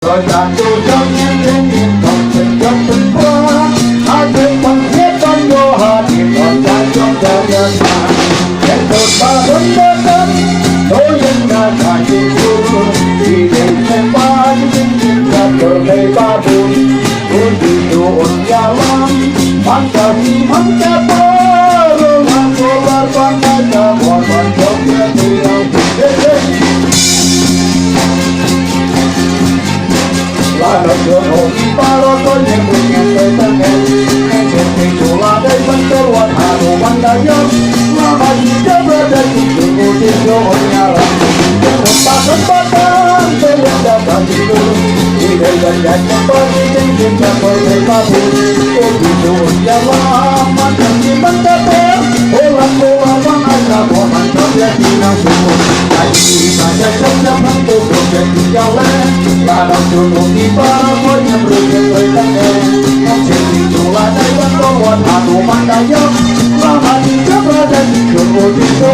rồi ta tu cho nhân đến niềm còn tình trong tình qua ai thêm bằng hết con vô hà niềm còn ta trong đời nhân mà hẹn một ta vẫn mơ tâm tôi nhân ra cả tình thương vì để xem ba những tình ra cờ đầy ba buồn tôi vì dù ổn gia lắm mang cả gì mang cả bó rồi mang cô ba con ta cả bọn bọn trong nhà tôi đâu là đội trưởng hồn ba lo có những người ngàn đời tân nghề nghe chuyện thì dù là đây vẫn có loạn hà đồ văn đại dân là bà chỉ chấp ra đây cũng được ngồi trên vô hội nhà làm nhưng một bà thân ba tan tôi lên đã cả chị tôi vì đây gần dành cho tôi đi trên chuyện cha tôi thấy ba buồn tôi vì dù nhà la mà chẳng gì mất ta bé ô làm cô là văn ai là bỏ mạnh trong gia đình nào buồn tại vì bà cha trong năm tháng tôi được dành thì giao lên là đồng trường một đi ba có nhầm rồi những người ta nghe không chuyện gì dù là đây vẫn có hoàn hà đủ mạnh đại dân là bà chỉ chấp ra đây trường ngồi trên chỗ